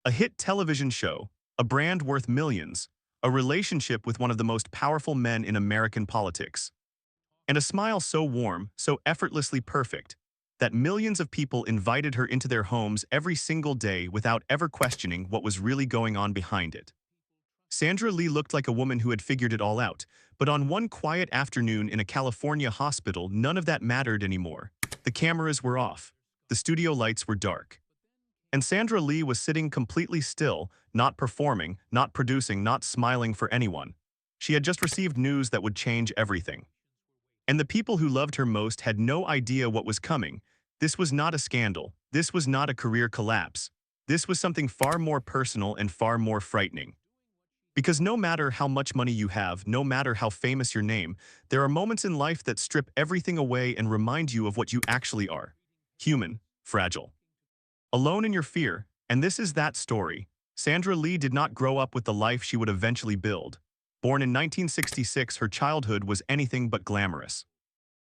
A hit television show, a brand worth millions, a relationship with one of the most powerful men in American politics, and a smile so warm, so effortlessly perfect, that millions of people invited her into their homes every single day without ever questioning what was really going on behind it. Sandra Lee looked like a woman who had figured it all out, but on one quiet afternoon in a California hospital, none of that mattered anymore. The cameras were off. The studio lights were dark. And Sandra Lee was sitting completely still, not performing, not producing, not smiling for anyone. She had just received news that would change everything. And the people who loved her most had no idea what was coming. This was not a scandal. This was not a career collapse. This was something far more personal and far more frightening. Because no matter how much money you have, no matter how famous your name, there are moments in life that strip everything away and remind you of what you actually are. Human, fragile. Alone in your fear, and this is that story. Sandra Lee did not grow up with the life she would eventually build. Born in 1966, her childhood was anything but glamorous.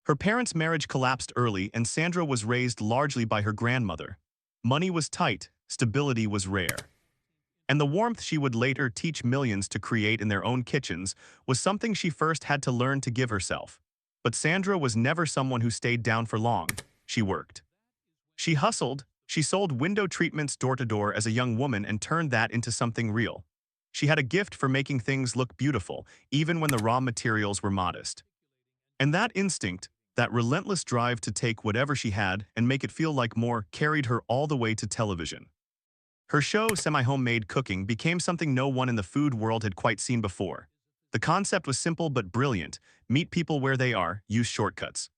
Her parents' marriage collapsed early, and Sandra was raised largely by her grandmother. Money was tight, stability was rare. And the warmth she would later teach millions to create in their own kitchens was something she first had to learn to give herself. But Sandra was never someone who stayed down for long. She worked. She hustled. She sold window treatments door to door as a young woman and turned that into something real. She had a gift for making things look beautiful, even when the raw materials were modest. And that instinct, that relentless drive to take whatever she had and make it feel like more, carried her all the way to television. Her show, Semi-Homemade Cooking, became something no one in the food world had quite seen before. The concept was simple but brilliant: meet people where they are, use shortcuts.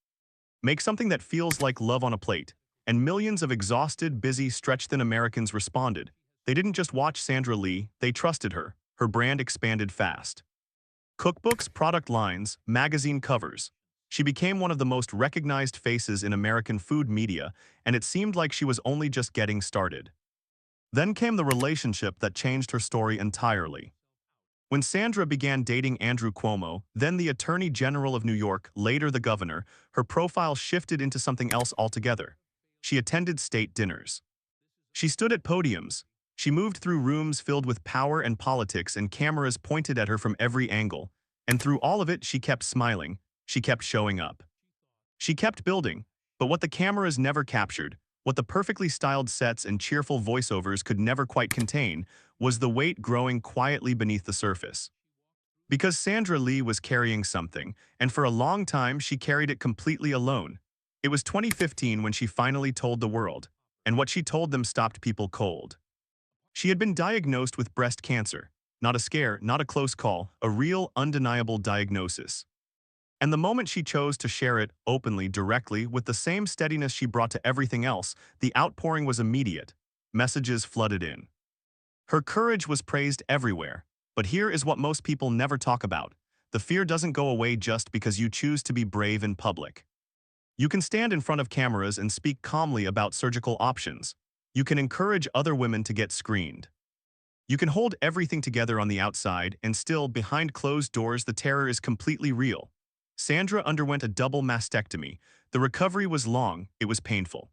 Make something that feels like love on a plate. And millions of exhausted, busy, stretched-thin Americans responded. They didn't just watch Sandra Lee, they trusted her. Her brand expanded fast. Cookbooks, product lines, magazine covers. She became one of the most recognized faces in American food media, and it seemed like she was only just getting started. Then came the relationship that changed her story entirely. When Sandra began dating Andrew Cuomo, then the Attorney General of New York, later the governor, her profile shifted into something else altogether. She attended state dinners. She stood at podiums. She moved through rooms filled with power and politics, and cameras pointed at her from every angle. And through all of it, she kept smiling. She kept showing up. She kept building. But what the cameras never captured, what the perfectly styled sets and cheerful voiceovers could never quite contain, was the weight growing quietly beneath the surface. Because Sandra Lee was carrying something, and for a long time she carried it completely alone. It was 2015 when she finally told the world, and what she told them stopped people cold. She had been diagnosed with breast cancer. Not a scare, not a close call, a real, undeniable diagnosis. And the moment she chose to share it, openly, directly, with the same steadiness she brought to everything else, the outpouring was immediate. Messages flooded in. Her courage was praised everywhere. But here is what most people never talk about. The fear doesn't go away just because you choose to be brave in public. You can stand in front of cameras and speak calmly about surgical options. You can encourage other women to get screened. You can hold everything together on the outside, and still, behind closed doors, the terror is completely real. Sandra underwent a double mastectomy. The recovery was long, it was painful.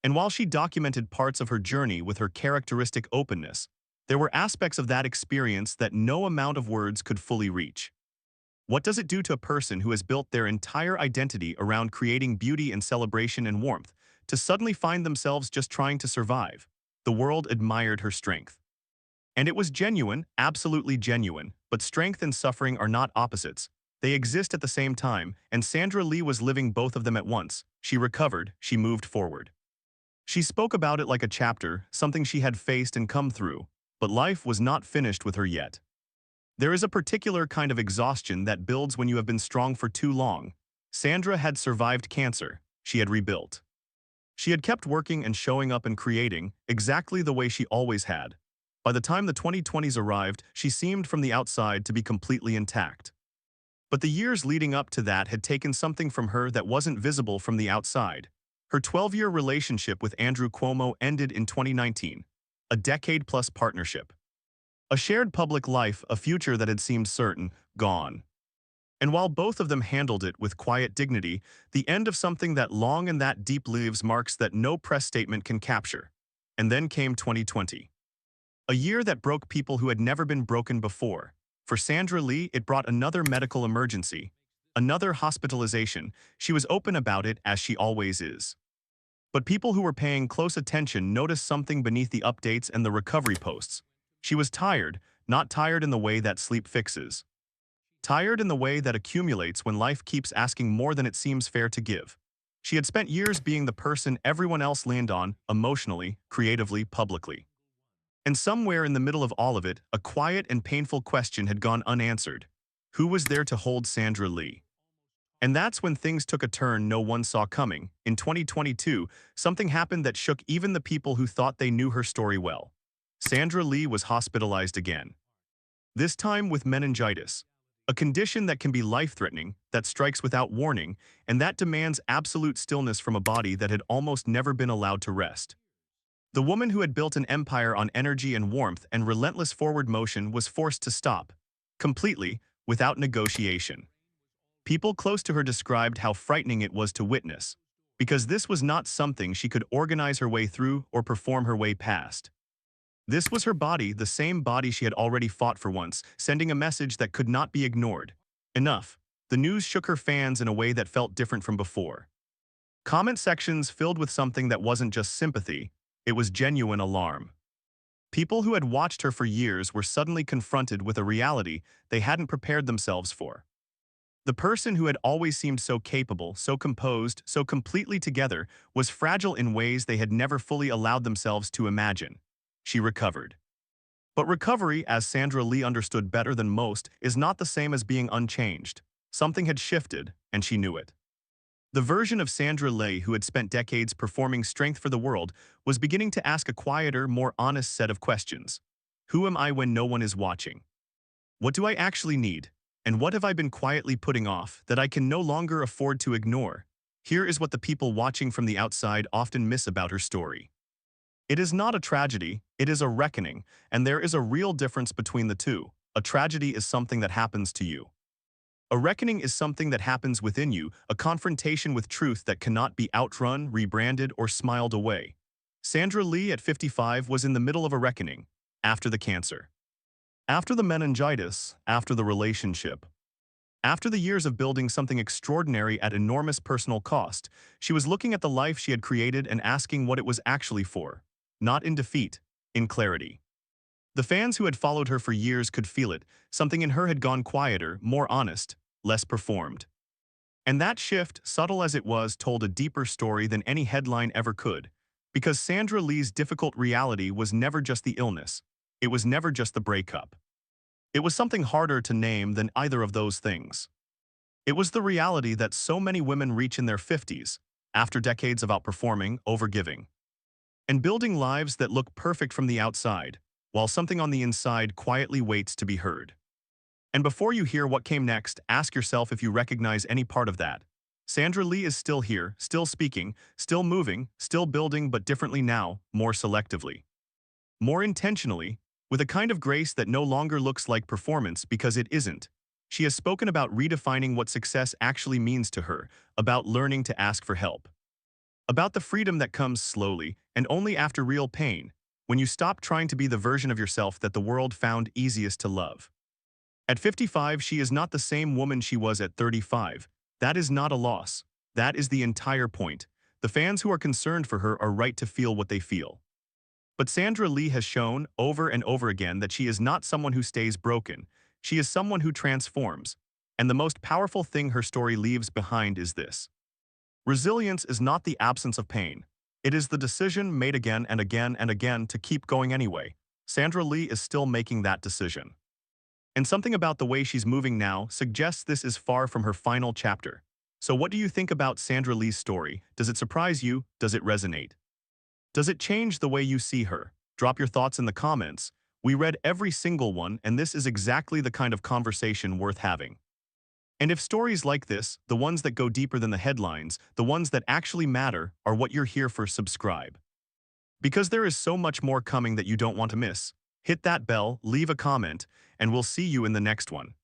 And while she documented parts of her journey with her characteristic openness, there were aspects of that experience that no amount of words could fully reach. What does it do to a person who has built their entire identity around creating beauty and celebration and warmth, to suddenly find themselves just trying to survive? The world admired her strength. And it was genuine, absolutely genuine, but strength and suffering are not opposites. They exist at the same time, and Sandra Lee was living both of them at once. She recovered, she moved forward. She spoke about it like a chapter, something she had faced and come through, but life was not finished with her yet. There is a particular kind of exhaustion that builds when you have been strong for too long. Sandra had survived cancer. She had rebuilt. She had kept working and showing up and creating, exactly the way she always had. By the time the 2020s arrived, she seemed from the outside to be completely intact. But the years leading up to that had taken something from her that wasn't visible from the outside. Her 12-year relationship with Andrew Cuomo ended in 2019, a decade-plus partnership. A shared public life, a future that had seemed certain, gone. And while both of them handled it with quiet dignity, the end of something that long and that deep lives marks that no press statement can capture. And then came 2020. A year that broke people who had never been broken before. For Sandra Lee, it brought another medical emergency, another hospitalization. She was open about it, as she always is. But people who were paying close attention noticed something beneath the updates and the recovery posts. She was tired, not tired in the way that sleep fixes. Tired in the way that accumulates when life keeps asking more than it seems fair to give. She had spent years being the person everyone else leaned on, emotionally, creatively, publicly. And somewhere in the middle of all of it, a quiet and painful question had gone unanswered. Who was there to hold Sandra Lee? And that's when things took a turn no one saw coming. In 2022, something happened that shook even the people who thought they knew her story well. Sandra Lee was hospitalized again. This time with meningitis, a condition that can be life-threatening, that strikes without warning, and that demands absolute stillness from a body that had almost never been allowed to rest. The woman who had built an empire on energy and warmth and relentless forward motion was forced to stop, completely, without negotiation. People close to her described how frightening it was to witness, because this was not something she could organize her way through or perform her way past. This was her body, the same body she had already fought for once, sending a message that could not be ignored. Enough. The news shook her fans in a way that felt different from before. Comment sections filled with something that wasn't just sympathy, it was genuine alarm. People who had watched her for years were suddenly confronted with a reality they hadn't prepared themselves for. The person who had always seemed so capable, so composed, so completely together, was fragile in ways they had never fully allowed themselves to imagine. She recovered. But recovery, as Sandra Lee understood better than most, is not the same as being unchanged. Something had shifted, and she knew it. The version of Sandra Lee who had spent decades performing strength for the world was beginning to ask a quieter, more honest set of questions. Who am I when no one is watching? What do I actually need? And what have I been quietly putting off that I can no longer afford to ignore? Here is what the people watching from the outside often miss about her story. It is not a tragedy, it is a reckoning, and there is a real difference between the two. A tragedy is something that happens to you. A reckoning is something that happens within you, a confrontation with truth that cannot be outrun, rebranded, or smiled away. Sandra Lee at 55 was in the middle of a reckoning, after the cancer. After the meningitis, after the relationship. After the years of building something extraordinary at enormous personal cost, she was looking at the life she had created and asking what it was actually for. Not in defeat, in clarity. The fans who had followed her for years could feel it. Something in her had gone quieter, more honest, less performed. And that shift, subtle as it was, told a deeper story than any headline ever could. Because Sandra Lee's difficult reality was never just the illness. It was never just the breakup. It was something harder to name than either of those things. It was the reality that so many women reach in their 50s, after decades of outperforming, overgiving, and building lives that look perfect from the outside, while something on the inside quietly waits to be heard. And before you hear what came next, ask yourself if you recognize any part of that. Sandra Lee is still here, still speaking, still moving, still building, but differently now, more selectively. More intentionally, with a kind of grace that no longer looks like performance because it isn't. She has spoken about redefining what success actually means to her, about learning to ask for help. About the freedom that comes slowly and only after real pain, when you stop trying to be the version of yourself that the world found easiest to love. At 55, she is not the same woman she was at 35. That is not a loss. That is the entire point. The fans who are concerned for her are right to feel what they feel. But Sandra Lee has shown over and over again that she is not someone who stays broken. She is someone who transforms. And the most powerful thing her story leaves behind is this. Resilience is not the absence of pain. It is the decision made again and again and again to keep going anyway. Sandra Lee is still making that decision. And something about the way she's moving now suggests this is far from her final chapter. So what do you think about Sandra Lee's story? Does it surprise you? Does it resonate? Does it change the way you see her? Drop your thoughts in the comments. We read every single one, and this is exactly the kind of conversation worth having. And if stories like this, the ones that go deeper than the headlines, the ones that actually matter, are what you're here for, subscribe. Because there is so much more coming that you don't want to miss. Hit that bell, leave a comment, and we'll see you in the next one.